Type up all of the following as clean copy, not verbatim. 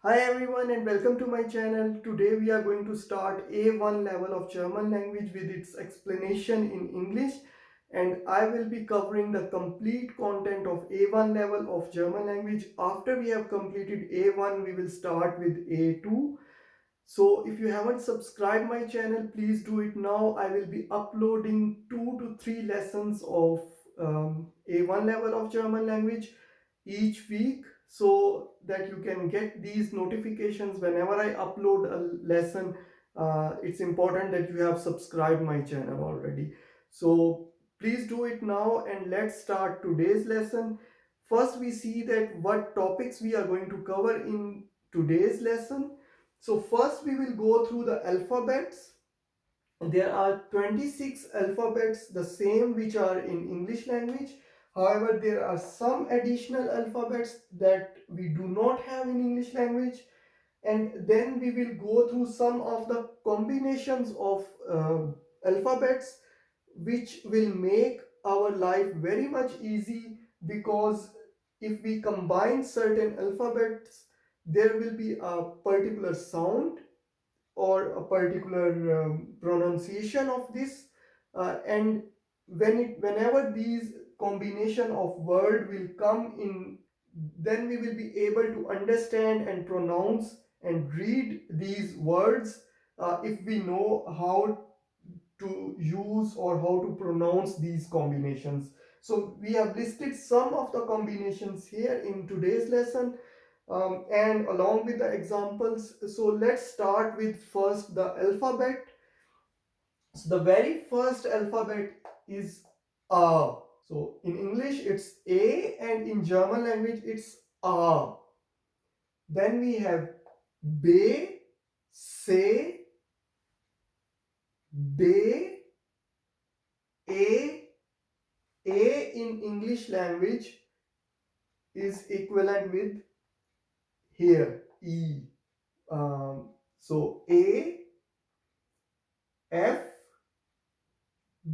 Hi everyone and welcome to my channel. Today we are going to start A1 level of German language with its explanation in English, and I will be covering the complete content of A1 level of German language. After we have completed A1, we will start with A2. So if you haven't subscribed my channel, please do it now. I will be uploading 2 to 3 lessons of A1 level of German language each week so that you can get these notifications whenever I upload a lesson. It's important that you have subscribed my channel already. So please do it now and let's start today's lesson. First we see that what topics we are going to cover in today's lesson. So first we will go through the alphabets. There are 26 alphabets, the same which are in English language. However, there are some additional alphabets that we do not have in English language. And then we will go through some of the combinations of alphabets which will make our life very much easy, because if we combine certain alphabets, there will be a particular sound or a particular pronunciation of this, and whenever these combination of word will come in, then we will be able to understand and pronounce and read these words, if we know how to use or how to pronounce these combinations. So we have listed some of the combinations here in today's lesson, and along with the examples. So let's start with first the alphabet. So the very first alphabet is A. So in English it's A, and in German language it's A. Then we have B, C, D, A. A in English language is equivalent with here E. So A, F,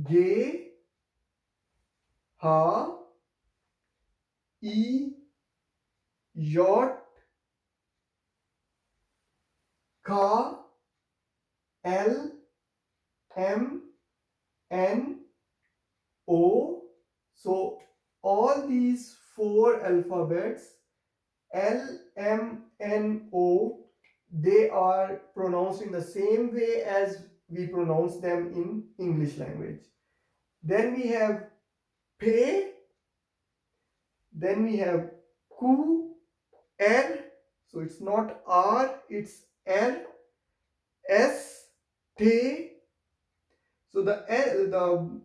G, H, E, J, K, L, M, N, O. So all these four alphabets, L, M, N, O, they are pronounced in the same way as we pronounce them in English language. Then we have P, then we have Q, R, so it's not R, it's R, S, T. So the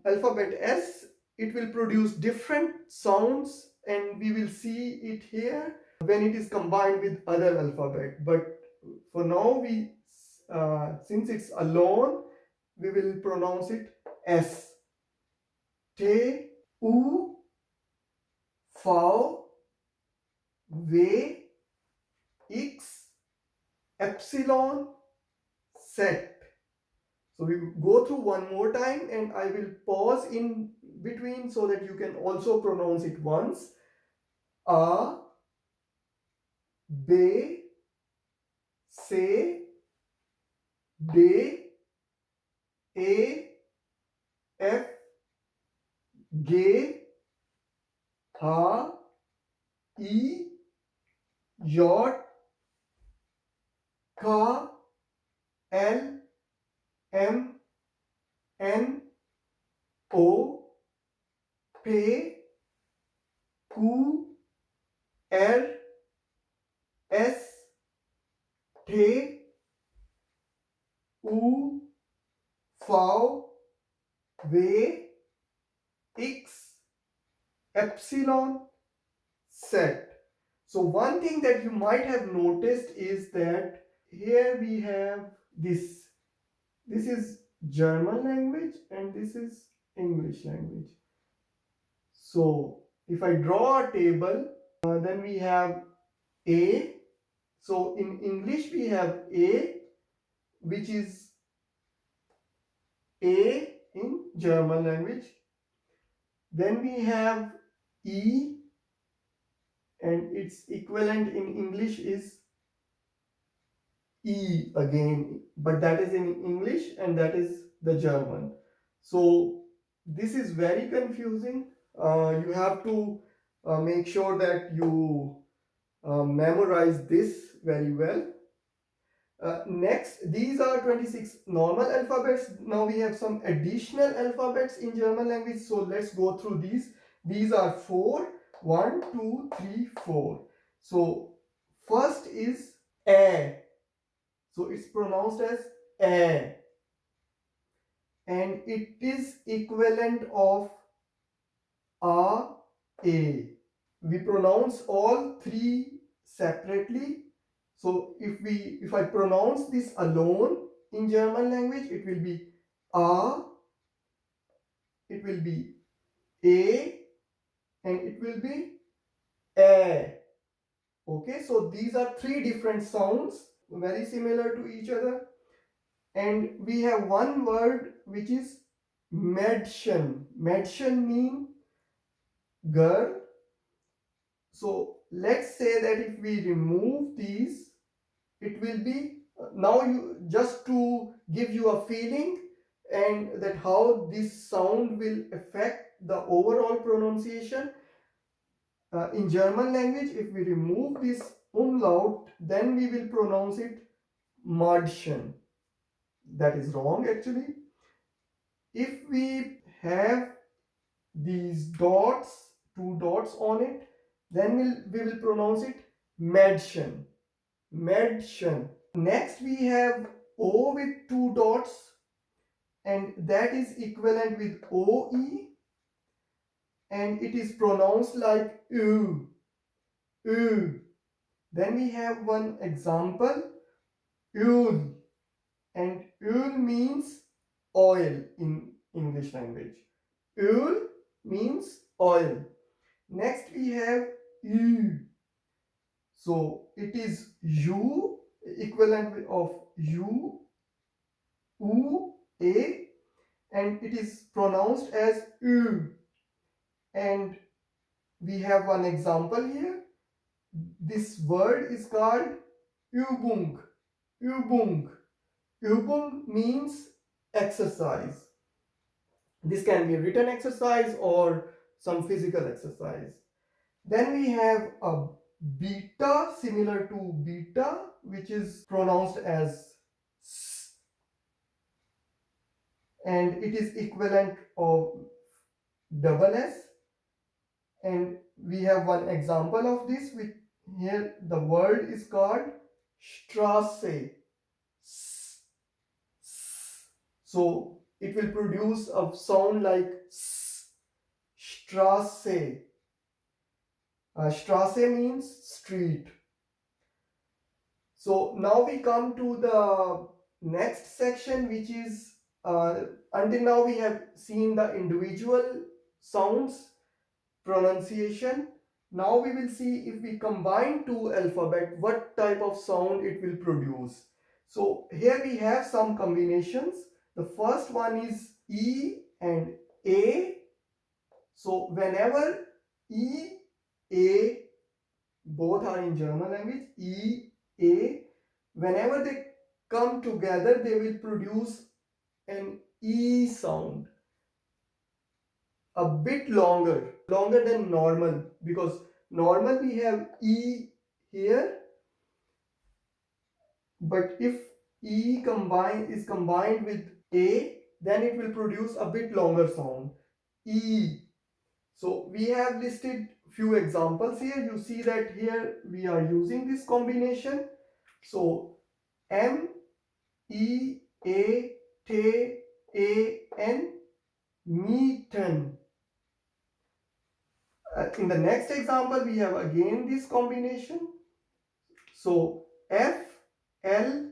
alphabet S, it will produce different sounds, and we will see it here when it is combined with other alphabet. But for now, since it's alone, we will pronounce it S. T, U, V, V, X, epsilon, Z. So we go through one more time and I will pause in between so that you can also pronounce it once. A, B, C, D, A, F, G, H, E, J, K, L, M, N, O, P, Q, R, S, T, U, V, V, X, epsilon, Z. So one thing that you might have noticed is that here we have this. This is German language and this is English language. So if I draw a table, then we have A. So in English we have A, which is A in German language. Then we have E, and its equivalent in English is E again, but that is in English and that is the German. So this is very confusing. You have to make sure that you memorize this very well. Next, these are 26 normal alphabets. Now we have some additional alphabets in German language. So let's go through these. These are four. 1, 2, 3, 4. So first is A. So it's pronounced as A. And it is equivalent of A, A. We pronounce all three separately. So if I pronounce this alone in German language, it will be A, it will be A, and it will be A. Okay, so these are three different sounds, very similar to each other. And we have one word which is Mädchen. Mädchen means girl. So let's say that if we remove these, it will be now you just to give you a feeling and that how this sound will affect the overall pronunciation. In German language, if we remove this umlaut, then we will pronounce it Madschen. That is wrong actually. If we have these dots, two dots on it, then we will pronounce it Madschen. Madschen. Next we have O with two dots, and that is equivalent with OE, and it is pronounced like U. U. Then we have one example, Ul, and Ul means oil in English language. Ul means oil. Next we have U. So it is U, equivalent of U, U, A, and it is pronounced as U. And we have one example here. This word is called Übung. Übung. Übung means exercise. This can be written exercise or some physical exercise. Then we have a beta, similar to beta, which is pronounced as s, and it is equivalent of double S. And we have one example of this, with here the word is called Strasse. S, s. So it will produce a sound like s, Strasse. Strasse means street. So now we come to the next section, which is until now we have seen the individual sounds, pronunciation. Now we will see if we combine two alphabet, what type of sound it will produce. So here we have some combinations. The first one is E and A. So whenever E, A, both are in German language, E, A, whenever they come together, they will produce an E sound. A bit longer than normal, because normal we have E here, but if E is combined with A, then it will produce a bit longer sound, E. So we have listed few examples here. You see that here we are using this combination. So M, E, A, T, A, N, Mieten. In the next example, we have again this combination. So F, L,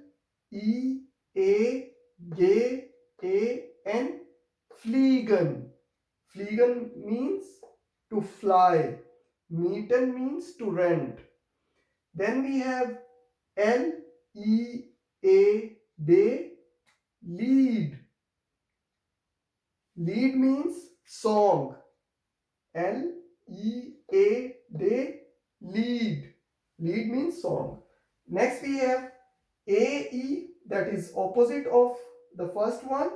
E, A, G, A, N, fliegen. Fliegen means to fly. Mieten means to rent. Then we have L, E, A, D, lead. Lead means song. L, E, A, D, lead. Lead means song. Next we have AE, that is opposite of the first one,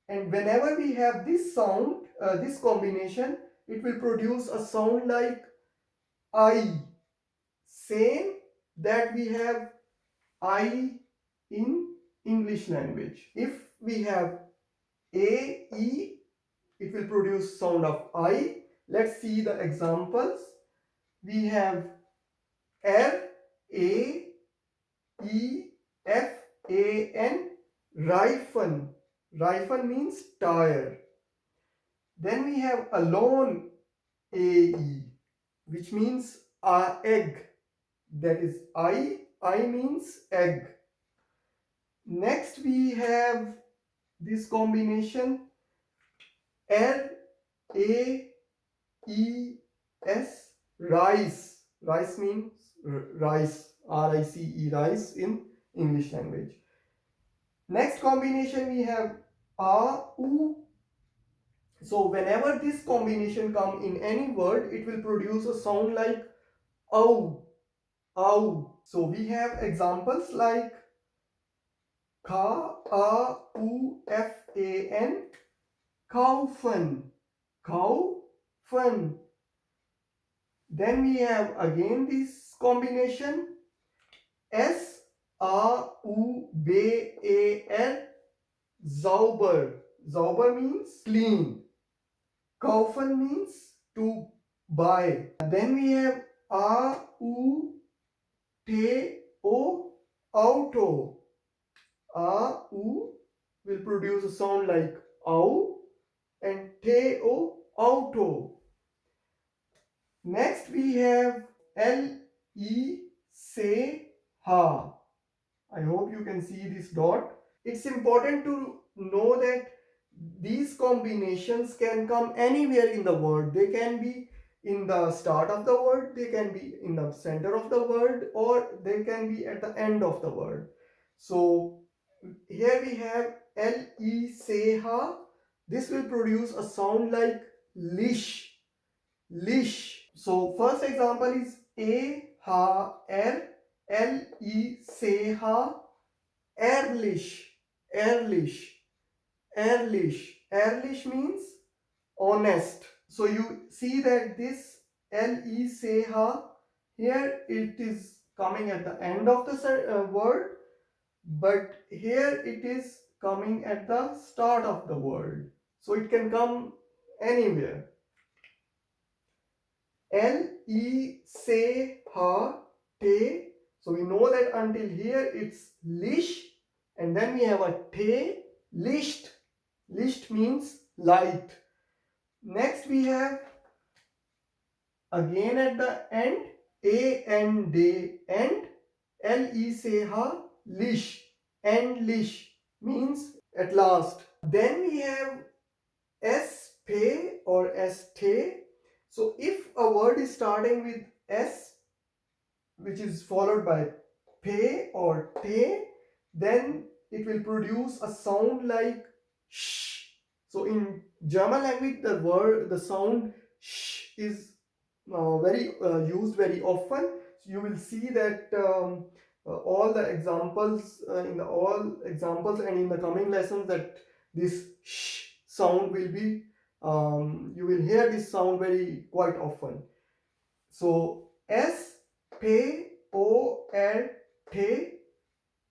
and whenever we have this sound, this combination, it will produce a sound like I. Same that we have I in English language. If we have AE, it will produce sound of I. Let's see the examples. We have RAEFAN, Rifan. Rifan means tire. Then we have alone AE, which means egg. That is I means egg. Next we have this combination RAES, rice. Rice means rice, RICE, rice in English language. Next combination we have AU. So whenever this combination come in any word, it will produce a sound like ow, ow. So we have examples like KAUFAN, kaufen, kaufen. Then we have again this combination SAUBAR, sauber. Sauber means clean. Kaufen means to buy. Then we have AUTO, auto. AU will produce a sound like ow, and TO, auto. Next we have LE, say, ha. I hope you can see this dot. It's important to know that these combinations can come anywhere in the word. They can be in the start of the word, they can be in the center of the word, or they can be at the end of the word. So here we have LE, say, ha. This will produce a sound like lich, lich. So first example is A, ha, LE, say, ha, ehrlich, ehrlich, ehrlich. Ehrlich means honest. So you see that this LE, say, ha, here it is coming at the end of the word, but here it is coming at the start of the word. So it can come anywhere. LE, say, ha, te. So we know that until here it's lish, and then we have a te, lisht. Lisht means light. Next we have again at the end and end, LE, say, ha, lish, and lish means at last. Then we have sp or st. So if a word is starting with s, which is followed by pe or te, then it will produce a sound like sh. So in German language, the sound sh is used very often. So you will see that all the examples in the all examples and in the coming lessons, that this sh sound will be you will hear this sound very quite often. So S P O R T,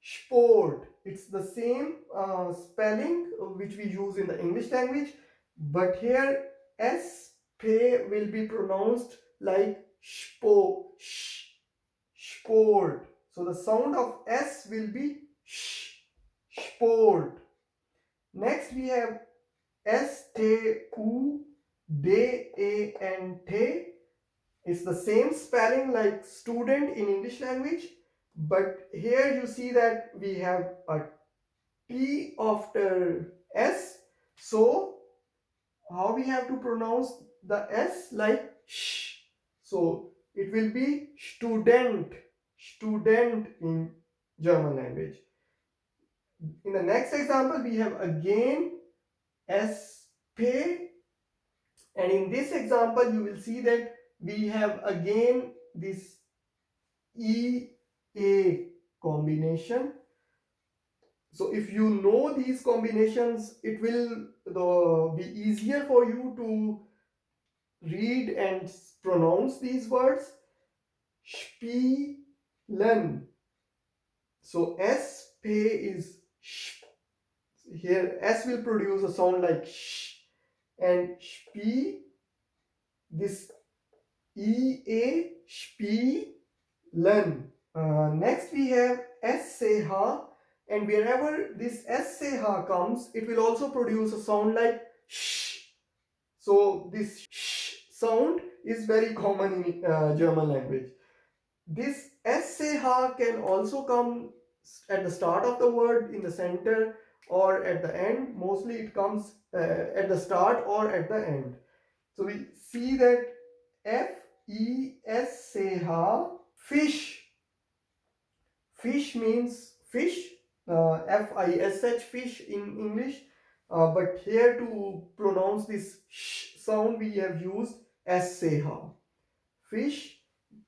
sport. It's the same spelling which we use in the English language, but here S P will be pronounced like sport. So the sound of S will be sport. Next we have student. It's the same spelling like student in English language, but here you see that we have a T after S. So how we have to pronounce the S like sh. So it will be student, student in German language. In the next example, we have again SP, and in this example, you will see that we have again this EA, combination. So if you know these combinations, it will be easier for you to read and pronounce these words. Spielen. So S P is sh. Here S will produce a sound like sh, and sp, this ea, spielen. Next we have sh, and wherever this sh comes, it will also produce a sound like sh. So this sh sound is very common in German language. This sh can also come at the start of the word, in the center, or at the end. Mostly it comes at the start or at the end. So we see that fish, fish. Fish means fish, fish, fish in English. But here to pronounce this sh sound, we have used sh, fish.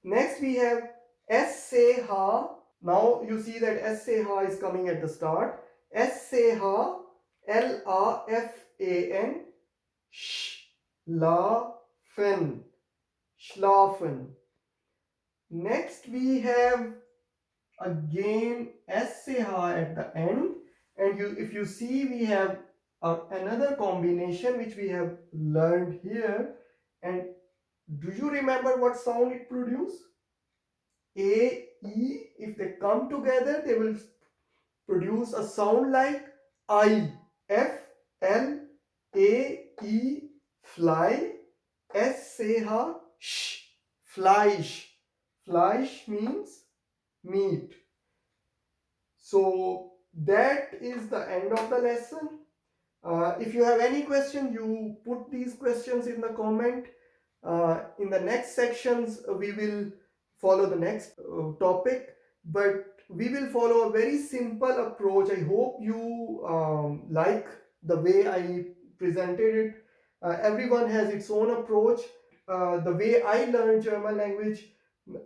Next we have sh. Now you see that sh is coming at the start. sh, lafan, schlafen, schlafen. Next we have again sh at the end, and if you see, we have another combination which we have learned here. And do you remember what sound it produces? A, E, if they come together, they will produce a sound like I. F, L, A, E, fly. S, sh, Fleisch. Fleisch means meat. So that is the end of the lesson. If you have any question, you put these questions in the comment. In the next sections, we will follow the next topic, but we will follow a very simple approach. I hope you like the way I presented it. Everyone has its own approach. The way I learned German language,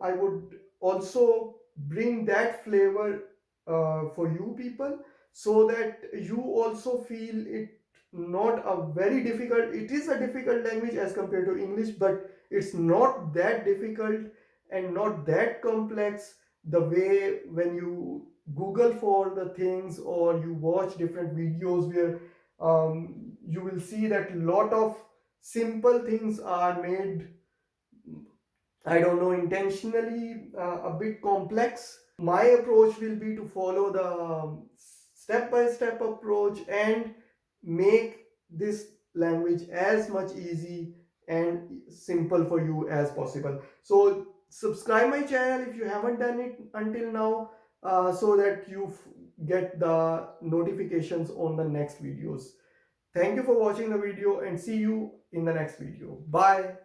I would also bring that flavor for you people, so that you also feel it not a very difficult. It is a difficult language as compared to English, but it's not that difficult and not that complex. The way when you Google for the things, or you watch different videos where you will see that lot of simple things are made, I don't know, intentionally a bit complex. My approach will be to follow the step by step approach and make this language as much easy and simple for you as possible. So subscribe my channel if you haven't done it until now, so that you get the notifications on the next videos. Thank you for watching the video, and see you in the next video. Bye.